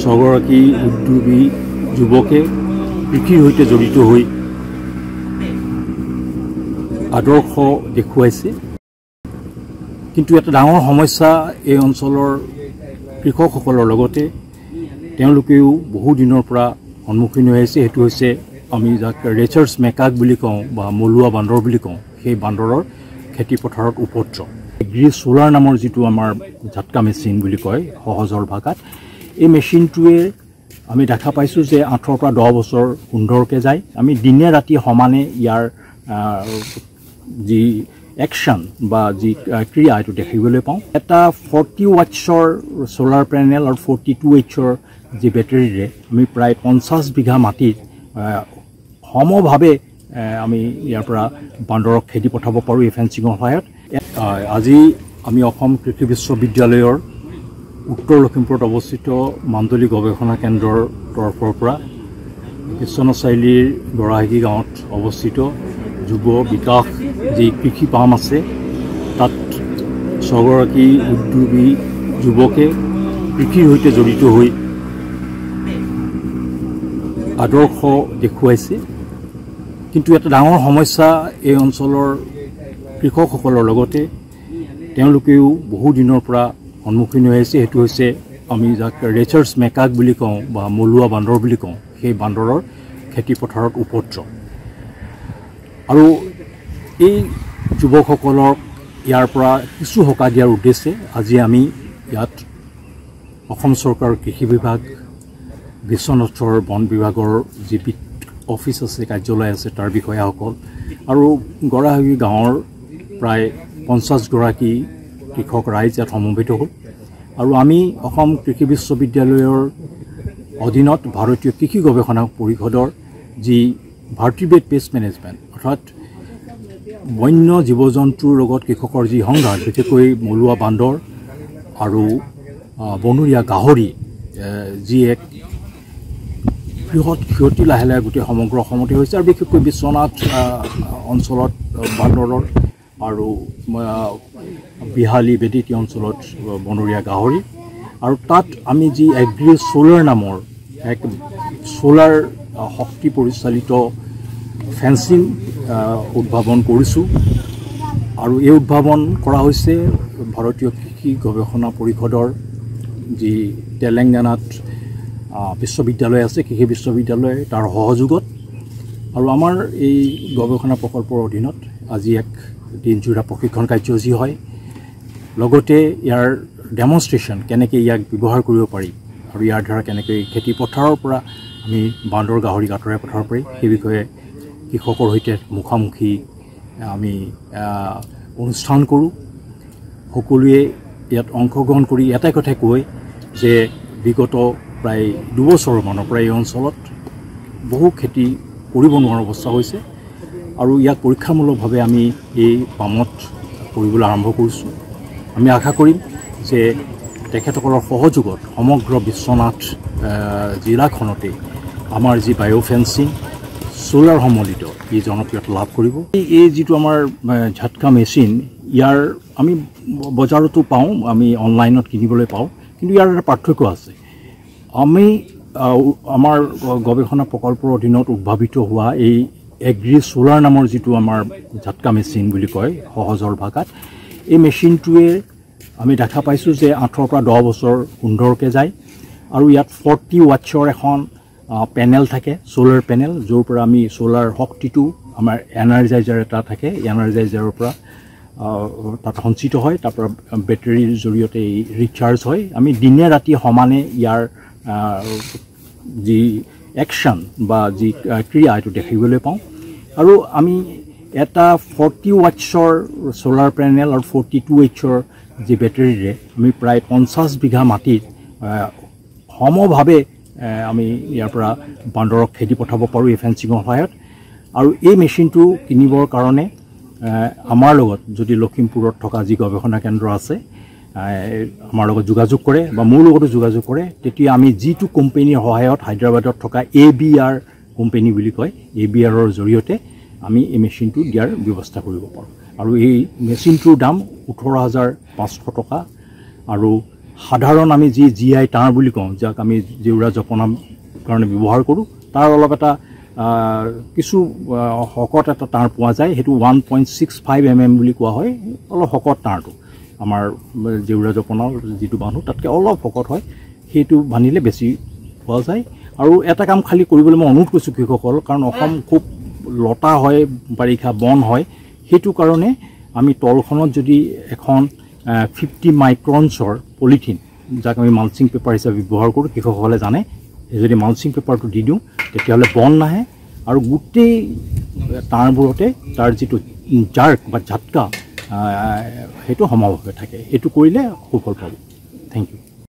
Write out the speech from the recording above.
ছগৰাকী উদ্যোগী যুৱকে কৃষিৰ সৈতে জড়িত হৈ আদৰ্শ দেখুৱাইছে। কিন্তু এটা ডাঙৰ সমস্যা এই অঞ্চলৰ কৃষকসকলৰ লগতে তেওঁলোকেও বহু দিনৰ পৰা সন্মুখীন হৈ আছে। সেইটো হৈছে আমি যাক ৰেচাৰ্ছ মেকাক বুলি কওঁ বা মলুৱা বান্দৰ বুলি কওঁ, সেই বান্দৰৰ খেতি পথাৰত উপদ্ৰৱ। এগ্ৰি সোলাৰ নামৰ যিটো আমাৰ ঝাটকা মেচিন বুলি কয় সহজৰ ভাষাত, এই মেচিনটোৱে আমি দেখা পাইছোঁ যে 8 পৰা 10 বছৰ সুন্দৰকৈ যায়। আমি দিনে ৰাতি সমানে ইয়াৰ যি একশ্যন বা যি ক্ৰিয়া এইটো দেখিবলৈ পাওঁ। এটা 40 ৱাটছৰ সোলাৰ পেনেল আৰু 42 ৱাটছৰ যি বেটেৰীৰে আমি প্ৰায় 50 বিঘা মাটিত সমভাৱে আমি ইয়াৰ পৰা বান্দৰক খেদি পঠাব পাৰোঁ এই ফেন্সিঙৰ সহায়ত। আজি আমি অসম কৃষি বিশ্ববিদ্যালয়ৰ উত্তৰ লখিমপুৰত অৱস্থিত মান্দলী গৱেষণা কেন্দ্ৰৰ তৰফৰ পৰা বিশ্বনাথ-চাৰিআলিৰ গৰাহাগী গাঁৱত অৱস্থিত যুৱ বিকাশ যি কৃষি পাম আছে, তাত ছগৰাকী উদ্যোগী যুৱকে কৃষিৰ সৈতে জড়িত হৈ আদৰ্শ দেখুৱাইছে। কিন্তু এটা ডাঙৰ সমস্যা এই অঞ্চলৰ কৃষকসকলৰ লগতে তেওঁলোকেও বহু দিনৰ পৰা সন্মুখীন হৈ আছে। সেইটো হৈছে আমি যাক ৰেচাৰ্ছ মেকাক বুলি কওঁ বা মলুৱা বান্দৰ বুলি কওঁ, সেই বান্দৰৰ খেতি পথাৰত উপদ্ৰৱ। আৰু এই যুৱকসকলক ইয়াৰ পৰা কিছু সকাহ দিয়াৰ উদ্দেশ্যে আজি আমি ইয়াত অসম চৰকাৰৰ কৃষি বিভাগ, বিশ্বনাথৰ বন বিভাগৰ যি অফিচ আছে, কাৰ্যালয় আছে, তাৰ বিষয়াসকল আৰু গৰাহাগী গাঁৱৰ প্ৰায় 50 গৰাকী কৃষক ৰাইজ ইয়াত সমবেত হ'ল। আৰু আমি অসম কৃষি বিশ্ববিদ্যালয়ৰ অধীনত ভাৰতীয় কৃষি গৱেষণা পৰিষদৰ যি ভাৰ্টিব্ৰেট পেষ্ট মেনেজমেণ্ট, অৰ্থাৎ বন্য জীৱ জন্তুৰ লগত কৃষকৰ যি সংঘাত, বিশেষকৈ মলুৱা বান্দৰ আৰু বনৰীয়া গাহৰি, যি এক বৃহৎ ক্ষতি লাহে লাহে গোটেই সমগ্ৰ অসমতে হৈছে আৰু বিশেষকৈ বিশ্বনাথ অঞ্চলত বান্দৰৰ আৰু বিহালী বেদিতি অঞ্চলত বনৰীয়া গাহৰি। আৰু তাত আমি যি এগ্ৰি সোলাৰ নামৰ এক সোলাৰ শক্তি পৰিচালিত ফেন্সিং উদ্ভাৱন কৰিছোঁ। আৰু এই উদ্ভাৱন কৰা হৈছে ভাৰতীয় কৃষি গৱেষণা পৰিষদৰ যি তেলেংগানাত বিশ্ববিদ্যালয় আছে, কৃষি বিশ্ববিদ্যালয়, তাৰ সহযোগত। আৰু আমাৰ এই গৱেষণা প্ৰকল্পৰ অধীনত আজি এক দিনজোৰা প্ৰশিক্ষণ কাৰ্যসূচী হয়। লগতে ইয়াৰ ডেমনষ্ট্ৰেশ্যন, কেনেকৈ ইয়াক ব্যৱহাৰ কৰিব পাৰি আৰু ইয়াৰ দ্বাৰা কেনেকৈ খেতি পথাৰৰ পৰা আমি বান্দৰ গাহৰিক আঁতৰাই পঠাব পাৰি, সেই বিষয়ে কৃষকৰ সৈতে মুখামুখি আমি অনুষ্ঠান কৰোঁ। সকলোৱে ইয়াত অংশগ্ৰহণ কৰি এটাই কথাই কয় যে বিগত প্ৰায় 2 বছৰমানৰ পৰা এই অঞ্চলত বহু খেতি কৰিব নোৱাৰা অৱস্থা হৈছে আৰু ইয়াক পৰীক্ষামূলকভাৱে আমি এই পামত কৰিবলৈ আৰম্ভ কৰিছোঁ। আমি আশা কৰিম যে তেখেতসকলৰ সহযোগত সমগ্ৰ বিশ্বনাথ জিলাখনতে আমাৰ যি বায়'ফেন্সিং সোলাৰ সমন্বিত ই জনপ্ৰিয়তা লাভ কৰিব। এই যিটো আমাৰ ঝাটকা মেচিন, ইয়াৰ আমি বজাৰতো পাওঁ, আমি অনলাইনত কিনিবলৈ পাওঁ, কিন্তু ইয়াৰ এটা পাৰ্থক্য আছে। আমি আমাৰ গৱেষণা প্ৰকল্পৰ অধীনত উদ্ভাৱিত হোৱা এই এগ্ৰি সোলাৰ নামৰ যিটো আমাৰ ঝাটকা মেচিন বুলি কয় সহজৰ ভাষাত, এই মেচিনটোৱে আমি দেখা পাইছোঁ যে 8 পৰা 10 বছৰ সুন্দৰকৈ যায়। আৰু ইয়াত 40 ৱাটছৰ এখন পেনেল থাকে, সোলাৰ পেনেল, য'ৰ পৰা আমি সোলাৰ শক্তিটো আমাৰ এনাৰ্জাইজাৰ এটা থাকে, এনাৰ্জাইজাৰৰ পৰা তাত সঞ্চিত হয়, তাৰ পৰা বেটেৰীৰ জৰিয়তে ৰিচাৰ্জ হয়। আমি দিনে ৰাতি সমানে ইয়াৰ যি একশ্যন বা যি ক্ৰিয়া এইটো দেখিবলৈ পাওঁ। আৰু আমি এটা 40 ৱাটছৰ সোলাৰ পেনেল আৰু 42 ৱাটছৰ যি বেটেৰীৰে আমি প্ৰায় 50 বিঘা মাটিত সমভাৱে আমি ইয়াৰ পৰা বান্দৰক খেদি পঠাব পাৰোঁ এই ফেন্সিঙৰ সহায়ত। আৰু এই মেচিনটো কিনিবৰ কাৰণে আমাৰ লগত যদি লখিমপুৰত থকা যি গৱেষণা কেন্দ্ৰ আছে আমাৰ লগত যোগাযোগ কৰে বা মোৰ লগতো যোগাযোগ কৰে, তেতিয়া আমি যিটো কোম্পানীৰ সহায়ত হায়দৰাবাদত থকা ABR কোম্পানী বুলি কয়, ABRৰ জৰিয়তে আমি এই মেচিনটো দিয়াৰ ব্যৱস্থা কৰিব পাৰোঁ। আৰু এই মেচিনটোৰ দাম 18,500 টকা আৰু সাধাৰণ আমি যি GI তাঁৰ বুলি কওঁ, যাক আমি জেউৰা জপনা কাৰণে ব্যৱহাৰ কৰোঁ, তাৰ অলপ এটা কিছু শকত এটা তাঁৰ পোৱা যায়, সেইটো 1.65 mm বুলি কোৱা হয়। অলপ শকত তাঁৰটো আমাৰ জেউৰা জপনাৰ যিটো বান্ধো তাতকৈ অলপ শকত হয়, সেইটো বান্ধিলে বেছি পোৱা যায়। আৰু এটা কাম খালি কৰিবলৈ মই অনুৰোধ কৰিছোঁ কৃষকসকল, কাৰণ অসম খুব লতা হয়, বাৰিষা বন হয়, সেইটো কাৰণে আমি তলখনত যদি এখন 50 মাইক্ৰনছৰ পলিথিন, যাক আমি মালচিং পেপাৰ হিচাপে ব্যৱহাৰ কৰোঁ, কৃষকসকলে জানে, যদি মালচিং পেপাৰটো দি দিওঁ তেতিয়াহ'লে বন নাহে আৰু গোটেই তাঁৰবোৰতে তাৰ যিটো জাৰ্ক বা ঝাটকা সেইটো সমাভাৱে থাকে। এইটো কৰিলে সুফল পাব। Thank U.